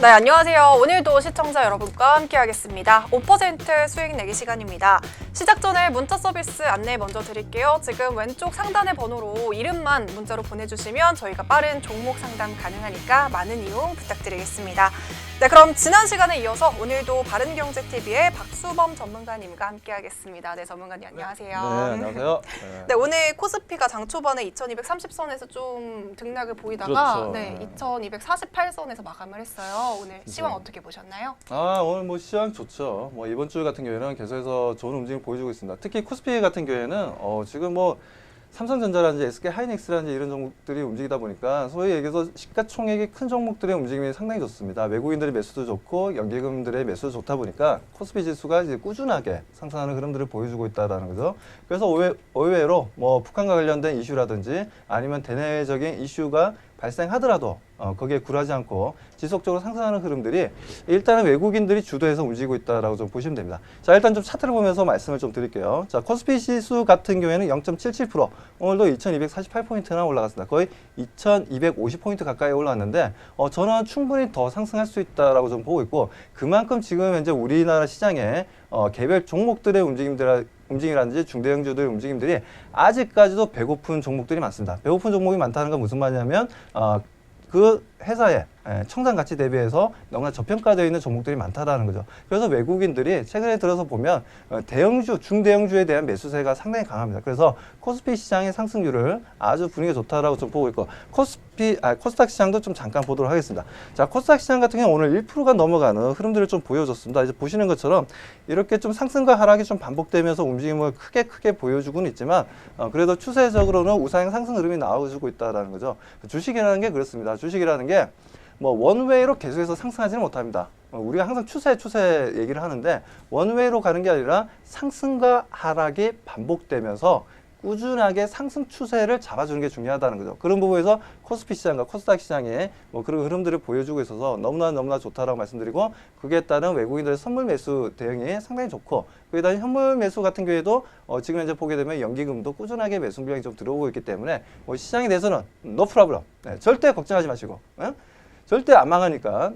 네, 안녕하세요. 오늘도 시청자 여러분과 함께하겠습니다. 5% 수익 내기 시간입니다. 시작 전에 문자 서비스 안내 먼저 드릴게요. 지금 왼쪽 상단의 번호로 이름만 문자로 보내주시면 저희가 빠른 종목 상담 가능하니까 많은 이용 부탁드리겠습니다. 네, 그럼 지난 시간에 이어서 오늘도 바른경제TV의 박수범 전문가님과 함께하겠습니다. 네, 전문가님 안녕하세요. 네, 안녕하세요. 네, 오늘 코스피가 장 초반에 2230선에서 좀 등락을 보이다가 그렇죠. 네, 2248선에서 마감을 했어요. 오늘 그렇죠. 시황 어떻게 보셨나요? 오늘 뭐 시장 좋죠. 뭐 이번 주 같은 경우에는 계속해서 좋은 움직임을 보여주고 있습니다. 특히 코스피 같은 경우에는 지금 뭐 삼성전자라든지 SK하이닉스라든지 이런 종목들이 움직이다 보니까 소위 얘기해서 시가총액이 큰 종목들의 움직임이 상당히 좋습니다. 외국인들의 매수도 좋고 연기금들의 매수도 좋다 보니까 코스피 지수가 이제 꾸준하게 상승하는 흐름들을 보여주고 있다라는 거죠. 그래서 의외로 뭐 북한과 관련된 이슈라든지 아니면 대내적인 이슈가 발생하더라도 거기에 굴하지 않고 지속적으로 상승하는 흐름들이 일단은 외국인들이 주도해서 움직이고 있다라고 좀 보시면 됩니다. 자, 일단 좀 차트를 보면서 말씀을 좀 드릴게요. 자, 코스피 지수 같은 경우에는 0.77%, 오늘도 2248포인트나 올라갔습니다. 거의 2250포인트 가까이 올라왔는데 저는 충분히 더 상승할 수 있다라고 좀 보고 있고, 그만큼 지금 현재 우리나라 시장에 개별 종목들의 움직임이라든지 중대형주들의 움직임들이 아직까지도 배고픈 종목들이 많습니다. 배고픈 종목이 많다는 건 무슨 말이냐면 그 회사의 청산 가치 대비해서 너무나 저평가되어 있는 종목들이 많다라는 거죠. 그래서 외국인들이 최근에 들어서 보면 대형주, 중대형주에 대한 매수세가 상당히 강합니다. 그래서 코스피 시장의 상승률을 아주 분위기가 좋다라고 좀 보고 있고, 코스닥 시장도 좀 잠깐 보도록 하겠습니다. 자, 코스닥 시장 같은 경우는 오늘 1%가 넘어가는 흐름들을 좀 보여줬습니다. 이제 보시는 것처럼 이렇게 좀 상승과 하락이 좀 반복되면서 움직임을 크게 보여주고는 있지만 그래도 추세적으로는 우상향 상승 흐름이 나와주고 있다라는 거죠. 주식이라는 게 그렇습니다. 주식이라는 게 뭐 원웨이로 계속해서 상승하지는 못합니다. 우리가 항상 추세 얘기를 하는데 원웨이로 가는 게 아니라 상승과 하락이 반복되면서 꾸준하게 상승 추세를 잡아주는 게 중요하다는 거죠. 그런 부분에서 코스피 시장과 코스닥 시장에 뭐 그런 흐름들을 보여주고 있어서 너무나 좋다라고 말씀드리고, 그에 따른 외국인들의 선물 매수 대응이 상당히 좋고, 그에 따른 현물 매수 같은 경우에도 지금 현재 보게 되면 연기금도 꾸준하게 매수 물량이 좀 들어오고 있기 때문에 시장에 대해서는 no problem. 네, 절대 걱정하지 마시고. 절대 안 망하니까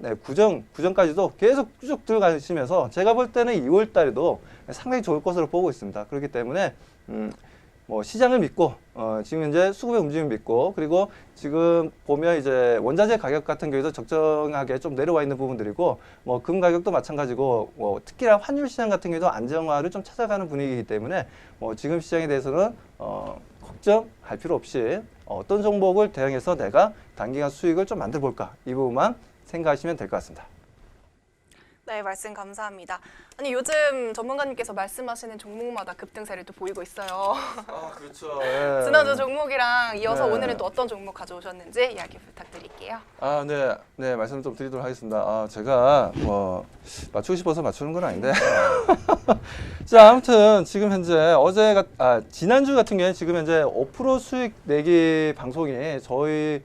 구정까지도 계속 쭉 들어가시면서 제가 볼 때는 2월 달에도 상당히 좋을 것으로 보고 있습니다. 그렇기 때문에 시장을 믿고 지금 현재 수급의 움직임을 믿고, 그리고 지금 보면 이제 원자재 가격 같은 경우에도 적정하게 좀 내려와 있는 부분들이고, 금 가격도 마찬가지고, 특히나 환율 시장 같은 경우에도 안정화를 좀 찾아가는 분위기이기 때문에 지금 시장에 대해서는 걱정할 필요 없이 어떤 종목을 대응해서 내가 단기간 수익을 좀 만들어 볼까, 이 부분만 생각하시면 될 것 같습니다. 네, 말씀 감사합니다. 아니, 요즘 전문가님께서 말씀하시는 종목마다 급등세를 또 보이고 있어요. 그렇죠. 네. 지난주 종목이랑 이어서 네. 오늘은 또 어떤 종목 가져오셨는지 이야기 부탁드릴게요. 네, 말씀 좀 드리도록 하겠습니다. 제가 맞추고 싶어서 맞추는 건 아닌데. 자, 아무튼 지금 현재 지난주 같은 경우에 지금 현재 5% 수익 내기 방송이 저희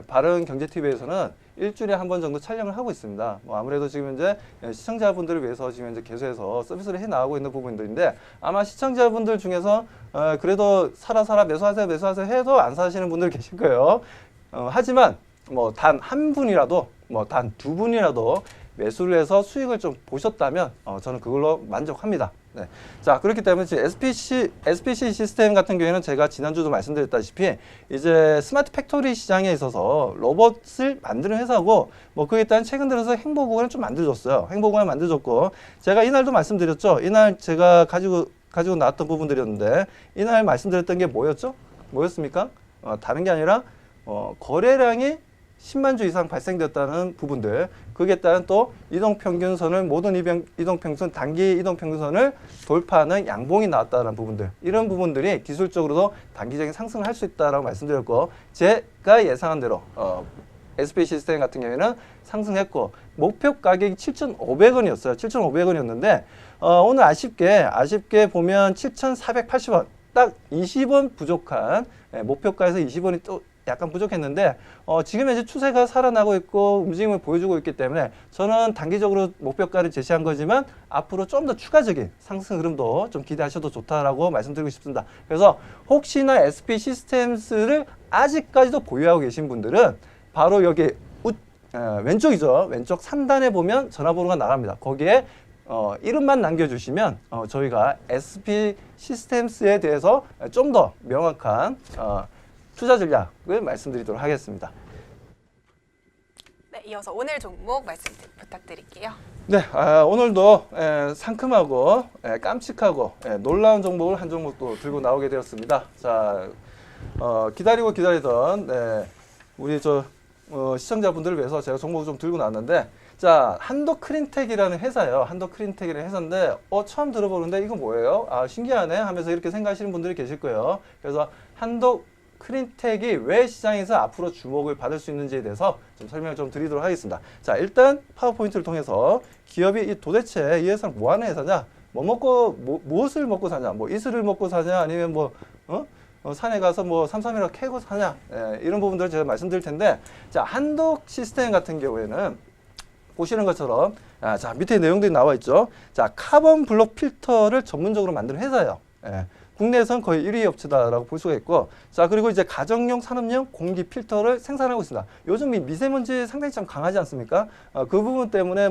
바른경제TV에서는 일주일에 한 번 정도 촬영을 하고 있습니다. 아무래도 지금 현재 시청자분들을 위해서 지금 현재 계속해서 서비스를 해 나가고 있는 부분들인데, 아마 시청자분들 중에서 그래도 사라 매수하세요 해도 안 사시는 분들 계실 거예요. 하지만 단 한 분이라도 단 두 분이라도 매수를 해서 수익을 좀 보셨다면 저는 그걸로 만족합니다. 네. 자, 그렇기 때문에 지금 SPC 시스템 같은 경우에는 제가 지난주도 말씀드렸다시피 이제 스마트 팩토리 시장에 있어서 로봇을 만드는 회사고, 그에 따른 최근 들어서 행보구간을 좀 만들어줬어요. 행보구간을 만들어줬고, 제가 이날도 말씀드렸죠. 이날 제가 가지고 나왔던 부분들이었는데, 이날 말씀드렸던 게 뭐였습니까? 다른 게 아니라 거래량이 10만 주 이상 발생되었다는 부분들, 그에 따른 또 이동평균선을 단기 이동평균선을 돌파하는 양봉이 나왔다는 부분들, 이런 부분들이 기술적으로도 단기적인 상승을 할 수 있다라고 말씀드렸고, 제가 예상한 대로 SP 시스템 같은 경우에는 상승했고, 목표 가격이 7,500원이었어요. 7,500원이었는데 오늘 아쉽게 보면 7,480원, 딱 20원 부족한, 목표가에서 20원이 또 약간 부족했는데 지금 현재 추세가 살아나고 있고 움직임을 보여주고 있기 때문에 저는 단기적으로 목표가를 제시한 거지만 앞으로 좀 더 추가적인 상승 흐름도 좀 기대하셔도 좋다라고 말씀드리고 싶습니다. 그래서 혹시나 SP 시스템스를 아직까지도 보유하고 계신 분들은 바로 여기 왼쪽이죠. 왼쪽 상단에 보면 전화번호가 나갑니다. 거기에 이름만 남겨주시면 저희가 SP 시스템스에 대해서 좀 더 명확한 투자 전략을 말씀드리도록 하겠습니다. 네, 이어서 오늘 종목 말씀 부탁드릴게요. 네, 오늘도 상큼하고 깜찍하고 놀라운 종목을 한 종목 또 들고 나오게 되었습니다. 자, 기다리고 기다리던 우리 시청자분들을 위해서 제가 종목을 좀 들고 나왔는데, 자, 한도크린텍이라는 회사예요. 한도크린텍이라는 회사인데 처음 들어보는데 이거 뭐예요? 아, 신기하네 하면서 이렇게 생각하시는 분들이 계실 거예요. 그래서 한도크린텍이 왜 시장에서 앞으로 주목을 받을 수 있는지에 대해서 좀 설명을 좀 드리도록 하겠습니다. 자, 일단 파워포인트를 통해서 기업이 도대체 이 회사는 뭐 하는 회사냐? 무엇을 먹고 사냐? 뭐 이슬을 먹고 사냐? 아니면 산에 가서 삼삼이라 캐고 사냐? 이런 부분들을 제가 말씀드릴 텐데, 자, 한독 시스템 같은 경우에는 보시는 것처럼 자, 밑에 내용들이 나와 있죠. 자, 카본 블록 필터를 전문적으로 만드는 회사예요. 국내에선 거의 1위 업체다라고 볼 수가 있고, 자, 그리고 이제 가정용, 산업용 공기 필터를 생산하고 있습니다. 요즘 미세먼지 상당히 좀 강하지 않습니까? 그 부분 때문에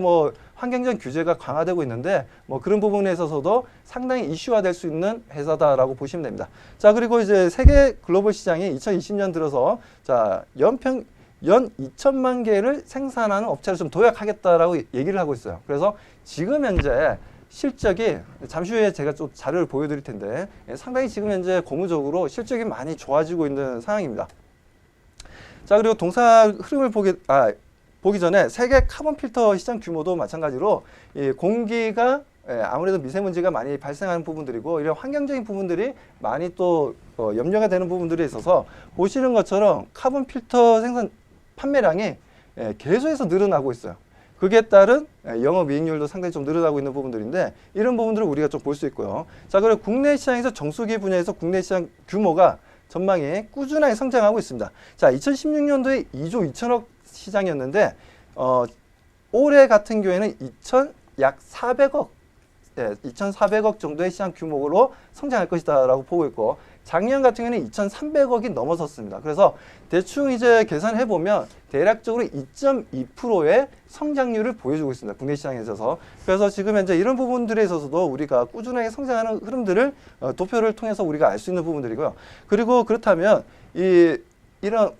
환경적 규제가 강화되고 있는데 그런 부분에 있어서도 상당히 이슈화될 수 있는 회사다라고 보시면 됩니다. 자, 그리고 이제 세계 글로벌 시장이 2020년 들어서 자, 연 2천만 개를 생산하는 업체를 좀 도약하겠다라고 얘기를 하고 있어요. 그래서 지금 현재 실적이, 잠시 후에 제가 좀 자료를 보여드릴 텐데 상당히 지금 현재 고무적으로 실적이 많이 좋아지고 있는 상황입니다. 자, 그리고 동사 흐름을 보기 전에 세계 카본 필터 시장 규모도 마찬가지로 이 공기가 아무래도 미세먼지가 많이 발생하는 부분들이고 이런 환경적인 부분들이 많이 또 염려가 되는 부분들이 있어서 보시는 것처럼 카본 필터 생산 판매량이 계속해서 늘어나고 있어요. 그에 따른 영업이익률도 상당히 좀 늘어나고 있는 부분들인데 이런 부분들을 우리가 좀 볼 수 있고요. 자, 그리고 국내 시장에서 정수기 분야에서 국내 시장 규모가 전망이 꾸준하게 성장하고 있습니다. 자, 2016년도에 2조 2천억 시장이었는데 올해 같은 경우에는 약 400억 2,400억 정도의 시장 규모로 성장할 것이다라고 보고 있고, 작년 같은 경우에는 2,300억이 넘어섰습니다. 그래서 대충 이제 계산해 보면 대략적으로 2.2%의 성장률을 보여주고 있습니다. 국내 시장에 있어서. 그래서 지금 현재 이런 부분들에 있어서도 우리가 꾸준하게 성장하는 흐름들을 도표를 통해서 우리가 알 수 있는 부분들이고요. 그리고 그렇다면 이런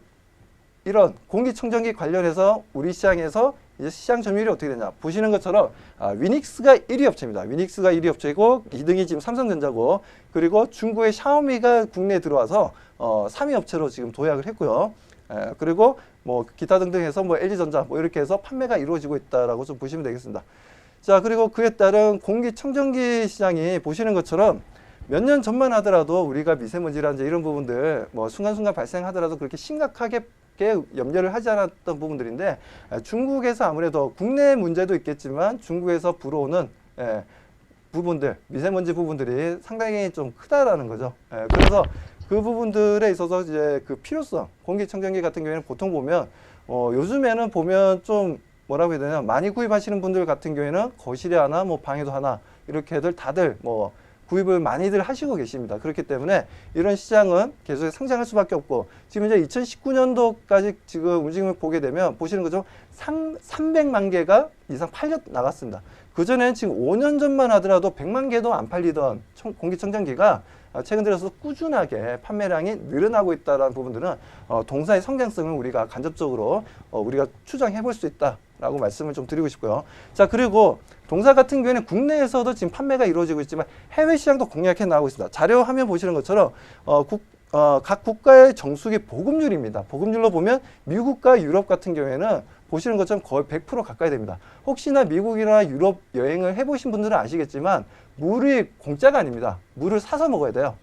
공기청정기 관련해서 우리 시장에서 이제 시장 점유율이 어떻게 되냐 보시는 것처럼 위닉스가 1위 업체입니다. 위닉스가 1위 업체이고 2등이 지금 삼성전자고, 그리고 중국의 샤오미가 국내에 들어와서 3위 업체로 지금 도약을 했고요. 그리고 기타 등등 해서 LG전자 이렇게 해서 판매가 이루어지고 있다라고 좀 보시면 되겠습니다. 자, 그리고 그에 따른 공기청정기 시장이 보시는 것처럼 몇 년 전만 하더라도 우리가 미세먼지라든지 이런 부분들 순간순간 발생하더라도 그렇게 심각하게 염려를 하지 않았던 부분들인데, 중국에서 아무래도 국내 문제도 있겠지만 중국에서 불어오는 부분들, 미세먼지 부분들이 상당히 좀 크다라는 거죠. 그래서 그 부분들에 있어서 이제 그 필요성, 공기청정기 같은 경우에는 보통 보면 요즘에는 보면 좀 뭐라고 해야 되냐, 많이 구입하시는 분들 같은 경우에는 거실에 하나, 방에도 하나 이렇게들 다들 구입을 많이들 하시고 계십니다. 그렇기 때문에 이런 시장은 계속 성장할 수밖에 없고, 지금 이제 2019년도까지 지금 움직임을 보게 되면 보시는 거죠. 300만 개가 이상 팔려 나갔습니다. 그전에는 지금 5년 전만 하더라도 100만 개도 안 팔리던 공기청정기가 최근 들어서 꾸준하게 판매량이 늘어나고 있다는 부분들은 동사의 성장성을 우리가 간접적으로 우리가 추정해 볼 수 있다라고 말씀을 좀 드리고 싶고요. 자, 그리고 동사 같은 경우에는 국내에서도 지금 판매가 이루어지고 있지만 해외 시장도 공략해 나가고 있습니다. 자료 화면 보시는 것처럼 각 국가의 정수기 보급률입니다. 보급률로 보면 미국과 유럽 같은 경우에는 보시는 것처럼 거의 100% 가까이 됩니다. 혹시나 미국이나 유럽 여행을 해보신 분들은 아시겠지만 물이 공짜가 아닙니다. 물을 사서 먹어야 돼요.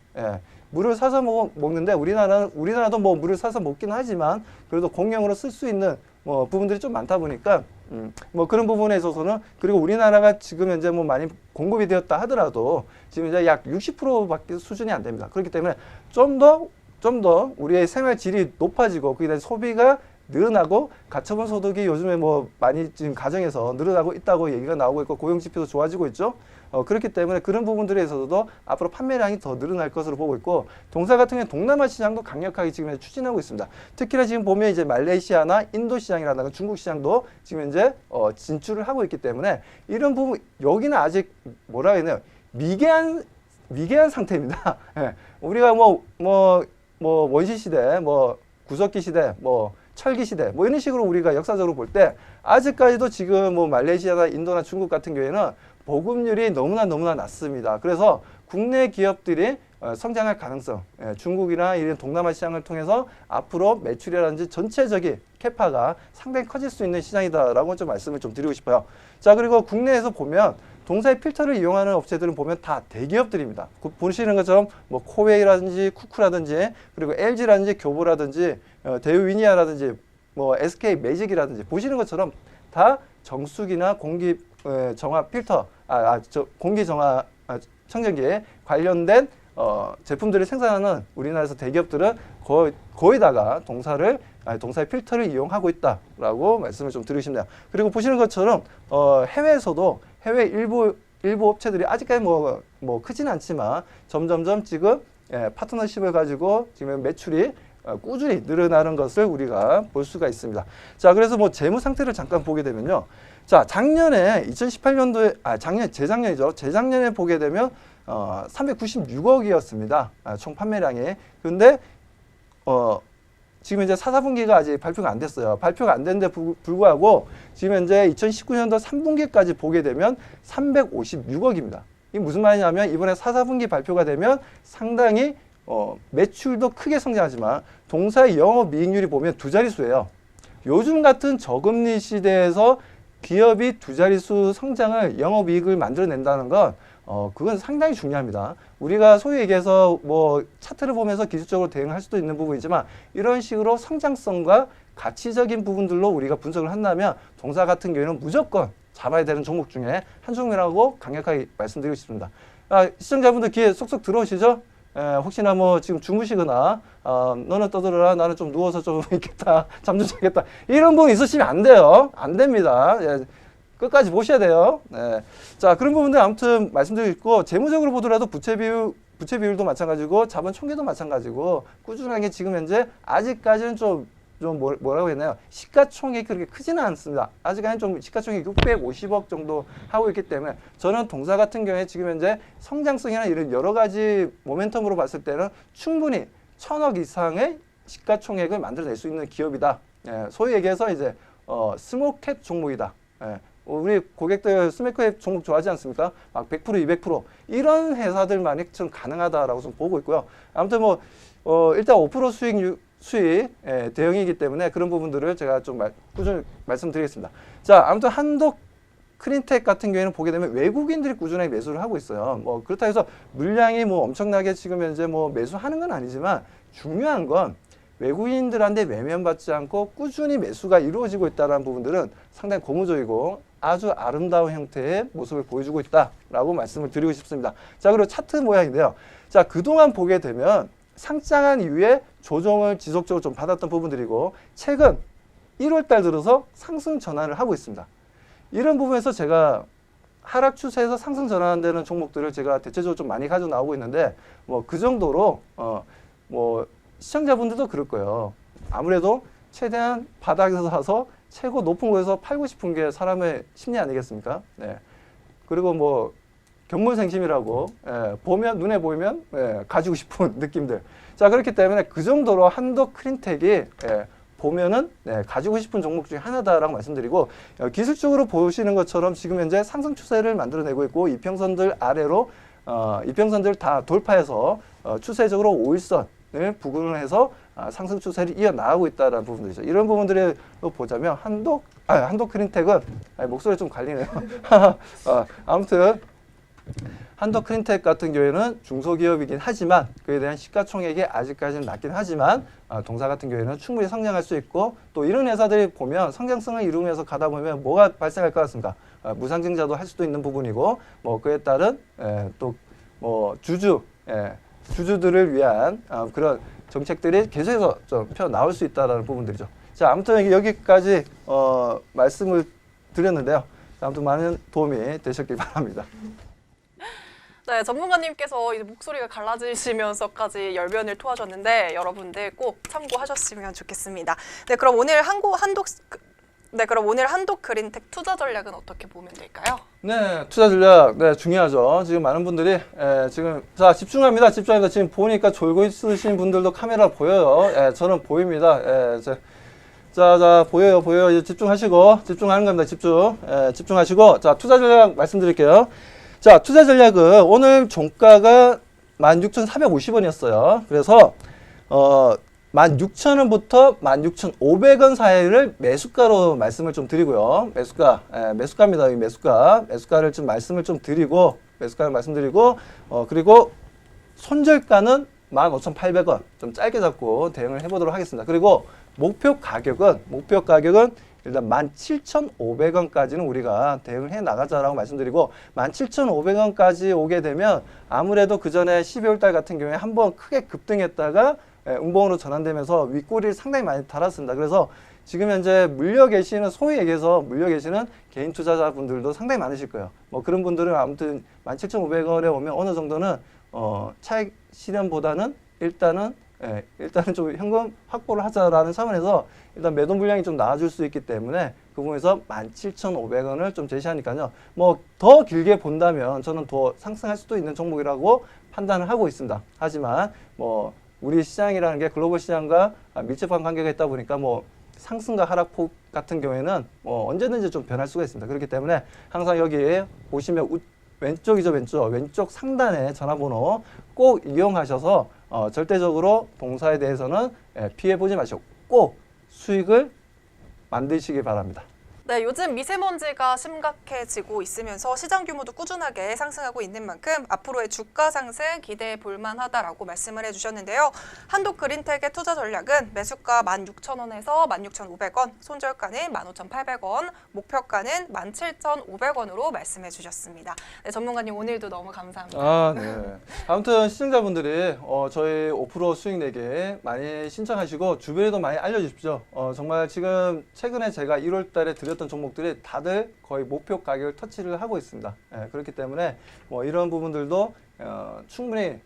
물을 사서 먹는데 우리나라도 물을 사서 먹긴 하지만 그래도 공용으로 쓸 수 있는 부분들이 좀 많다 보니까 그런 부분에 있어서는, 그리고 우리나라가 지금 현재 많이 공급이 되었다 하더라도 지금 이제 약 60%밖에 수준이 안 됩니다. 그렇기 때문에 좀 더 우리의 생활 질이 높아지고 거기에 대한 소비가 늘어나고 가처분 소득이 요즘에 많이 지금 가정에서 늘어나고 있다고 얘기가 나오고 있고 고용 지표도 좋아지고 있죠. 그렇기 때문에 그런 부분들에서도 앞으로 판매량이 더 늘어날 것으로 보고 있고 동사 같은 경우는 동남아 시장도 강력하게 지금 현재 추진하고 있습니다. 특히나 지금 보면 이제 말레이시아나 인도 시장이라든가 중국 시장도 지금 현재 진출을 하고 있기 때문에 이런 부분 여기는 아직 뭐라 해야 되나요? 미개한 상태입니다. 예. 우리가 원시 시대, 구석기 시대, 철기 시대, 이런 식으로 우리가 역사적으로 볼 때 아직까지도 지금 말레이시아나 인도나 중국 같은 경우에는 보급률이 너무나 낮습니다. 그래서 국내 기업들이 성장할 가능성, 중국이나 이런 동남아 시장을 통해서 앞으로 매출이라든지 전체적인 캐파가 상당히 커질 수 있는 시장이다라고 좀 말씀을 좀 드리고 싶어요. 자, 그리고 국내에서 보면 동사의 필터를 이용하는 업체들은 보면 다 대기업들입니다. 보시는 것처럼 코웨이라든지 쿠쿠라든지 그리고 LG라든지 교보라든지 대우위니아라든지 SK 매직이라든지 보시는 것처럼 다 정수기나 공기 정화 필터, 공기 정화 청정기에 관련된 제품들을 생산하는 우리나라에서 대기업들은 거의 다가 동사의 필터를 이용하고 있다라고 말씀을 좀 드리시면 돼요. 그리고 보시는 것처럼 해외에서도 해외 일부 업체들이 아직까지 크진 않지만 점점점 지금 파트너십을 가지고 지금 매출이 꾸준히 늘어나는 것을 우리가 볼 수가 있습니다. 자, 그래서 재무 상태를 잠깐 보게 되면요. 자, 작년에 2018년도에 재작년이죠. 재작년에 보게 되면 396억이었습니다. 총 판매량이. 근데 지금 이제 4분기가 아직 발표가 안 됐어요. 발표가 안 됐는데 불구하고 지금 현재 2019년도 3분기까지 보게 되면 356억입니다. 이게 무슨 말이냐면 이번에 4분기 발표가 되면 상당히 매출도 크게 성장하지만 동사의 영업이익률이 보면 두 자릿수예요. 요즘 같은 저금리 시대에서 기업이 두 자릿수 성장을 영업이익을 만들어낸다는 건 그건 상당히 중요합니다. 우리가 소위 얘기해서 차트를 보면서 기술적으로 대응할 수도 있는 부분이지만 이런 식으로 성장성과 가치적인 부분들로 우리가 분석을 한다면 동사 같은 경우에는 무조건 잡아야 되는 종목 중에 한 종목이라고 강력하게 말씀드리고 싶습니다. 시청자분들 귀에 쏙쏙 들어오시죠? 혹시나 지금 주무시거나 너는 떠들어라, 나는 좀 누워서 좀 있겠다, 잠 좀 자겠다 이런 부분 있으시면 안 돼요. 안 됩니다. 끝까지 보셔야 돼요. 네. 자, 그런 부분들 아무튼 말씀드리고 있고, 재무적으로 보더라도 부채 비율도 마찬가지고, 자본 총계도 마찬가지고, 꾸준하게 지금 현재 아직까지는 좀 뭐라고 했나요? 시가총액이 그렇게 크지는 않습니다. 아직까지는 좀 시가총액이 650억 정도 하고 있기 때문에 저는 동사 같은 경우에 지금 현재 성장성이나 이런 여러 가지 모멘텀으로 봤을 때는 충분히 1000억 이상의 시가총액을 만들어낼 수 있는 기업이다. 소위 얘기해서 이제 스몰캡 종목이다. 우리 고객들 스몰캡 종목 좋아하지 않습니까? 막 100%, 200% 이런 회사들만이 좀 가능하다라고 좀 보고 있고요. 아무튼 일단 5% 수익 대응이기 때문에 그런 부분들을 제가 좀 꾸준히 말씀드리겠습니다. 자, 아무튼 한독 크린텍 같은 경우에는 보게 되면 외국인들이 꾸준하게 매수를 하고 있어요. 그렇다 해서 물량이 엄청나게 지금 현재 매수하는 건 아니지만 중요한 건 외국인들한테 외면받지 않고 꾸준히 매수가 이루어지고 있다는 부분들은 상당히 고무적이고 아주 아름다운 형태의 모습을 보여주고 있다라고 말씀을 드리고 싶습니다. 자, 그리고 차트 모양인데요. 자, 그동안 보게 되면 상장한 이후에 조정을 지속적으로 좀 받았던 부분들이고 최근 1월달 들어서 상승 전환을 하고 있습니다. 이런 부분에서 제가 하락 추세에서 상승 전환되는 종목들을 제가 대체적으로 좀 많이 가져 나오고 있는데 그 정도로 시청자분들도 그럴 거예요. 아무래도 최대한 바닥에서 사서 최고 높은 곳에서 팔고 싶은 게 사람의 심리 아니겠습니까? 네. 그리고 견물생심이라고 눈에 보이면 가지고 싶은 느낌들. 자, 그렇기 때문에 그 정도로 한독 크린텍이 보면은 가지고 싶은 종목 중에 하나다라고 말씀드리고 기술적으로 보시는 것처럼 지금 현재 상승 추세를 만들어내고 있고 이평선들 아래로 이평선들 다 돌파해서 추세적으로 5일선을 부근을 해서 상승 추세를 이어나가고 있다는 부분들이죠. 이런 부분들을 보자면 한독 크린텍은 목소리 좀 갈리네요. 아무튼 한독 크린텍 같은 경우에는 중소기업이긴 하지만 그에 대한 시가총액이 아직까지는 낮긴 하지만 동사 같은 경우에는 충분히 성장할 수 있고 또 이런 회사들이 보면 성장성을 이루면서 가다 보면 뭐가 발생할 것 같습니까? 무상증자도 할 수도 있는 부분이고 그에 따른 또 주주들을 위한 그런 정책들이 계속해서 좀 펴 나올 수 있다는 부분들이죠. 자, 아무튼 여기까지 말씀을 드렸는데요. 아무튼 많은 도움이 되셨길 바랍니다. 네, 전문가님께서 이제 목소리가 갈라지시면서까지 열변을 토하셨는데 여러분들 꼭 참고하셨으면 좋겠습니다. 네, 그럼 오늘 한독 그린텍 투자 전략은 어떻게 보면 될까요? 네, 투자 전략, 네, 중요하죠. 지금 많은 분들이, 지금, 자, 집중합니다. 지금 보니까 졸고 있으신 분들도 카메라 보여요. 저는 보입니다. 자, 보여요. 이제 집중하는 겁니다. 집중하시고, 자, 투자 전략 말씀드릴게요. 자, 투자 전략은 오늘 종가가 16,450원이었어요. 그래서, 16,000원부터 16,500원 사이를 매수가로 말씀을 좀 드리고요. 매수가입니다. 매수가를 좀 말씀을 좀 드리고, 그리고 손절가는 15,800원. 좀 짧게 잡고 대응을 해보도록 하겠습니다. 그리고 목표 가격은 일단 17,500원까지는 우리가 대응을 해 나가자라고 말씀드리고 17,500원까지 오게 되면 아무래도 그 전에 12월 달 같은 경우에 한번 크게 급등했다가 음봉으로 전환되면서 윗꼬리를 상당히 많이 달았습니다. 그래서 지금 현재 소위 얘기해서 물려 계시는 개인 투자자분들도 상당히 많으실 거예요. 뭐 그런 분들은 아무튼 17,500원에 오면 어느 정도는 차익 실현보다는 일단은 좀 현금 확보를 하자라는 차원에서 일단 매도 물량이 좀 나아질 수 있기 때문에 그 부분에서 17,500원을 좀 제시하니까요. 뭐 더 길게 본다면 저는 더 상승할 수도 있는 종목이라고 판단을 하고 있습니다. 하지만 뭐 우리 시장이라는 게 글로벌 시장과 밀접한 관계가 있다 보니까 뭐 상승과 하락폭 같은 경우에는 뭐 언제든지 좀 변할 수가 있습니다. 그렇기 때문에 항상 여기 보시면 왼쪽 상단에 전화번호 꼭 이용하셔서 절대적으로 동사에 대해서는 피해 보지 마시고 꼭 수익을 만드시기 바랍니다. 네, 요즘 미세먼지가 심각해지고 있으면서 시장 규모도 꾸준하게 상승하고 있는 만큼 앞으로의 주가 상승 기대해 볼 만하다라고 말씀을 해주셨는데요. 한독 그린텍의 투자 전략은 매수가 16,000원에서 16,500원, 손절가는 15,800원, 목표가는 17,500원으로 말씀해 주셨습니다. 네, 전문가님 오늘도 너무 감사합니다. 네. 아무튼 시청자분들이 저희 5% 수익 내기 많이 신청하시고 주변에도 많이 알려주십시오. 정말 지금 최근에 제가 1월 달에 드렸던 종목들이 다들 거의 목표 가격을 터치를 하고 있습니다. 그렇기 때문에 뭐 이런 부분들도 충분히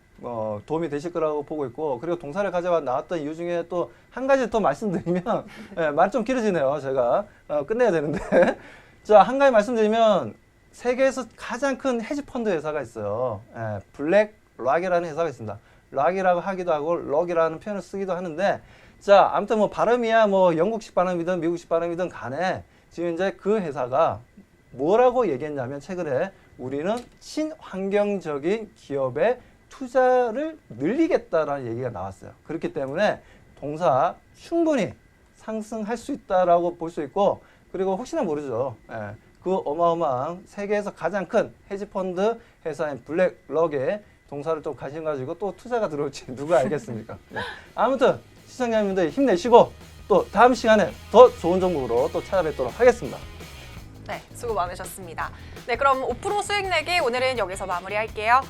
도움이 되실 거라고 보고 있고, 그리고 동사를 가져와 나왔던 이유 중에 또 한 가지 더 말씀드리면 말이 좀 길어지네요. 제가 끝내야 되는데 자, 한 가지 말씀드리면 세계에서 가장 큰 헤지펀드 회사가 있어요. 블랙락이라는 회사가 있습니다. 락이라고 하기도 하고 럭이라는 표현을 쓰기도 하는데, 자, 아무튼 뭐 발음이야 뭐 영국식 발음이든 미국식 발음이든 간에 지금 이제 그 회사가 뭐라고 얘기했냐면 최근에 우리는 친환경적인 기업에 투자를 늘리겠다라는 얘기가 나왔어요. 그렇기 때문에 동사 충분히 상승할 수 있다라고 볼 수 있고, 그리고 혹시나 모르죠. 그 어마어마한 세계에서 가장 큰 헤지펀드 회사인 블랙럭에 동사를 좀 관심 가지고 또 투자가 들어올지 누가 알겠습니까? 네. 아무튼 시청자님들 힘내시고 또 다음 시간에 더 좋은 정보로 또 찾아뵙도록 하겠습니다. 네, 수고 많으셨습니다. 네, 그럼 5% 수익 내기 오늘은 여기서 마무리할게요.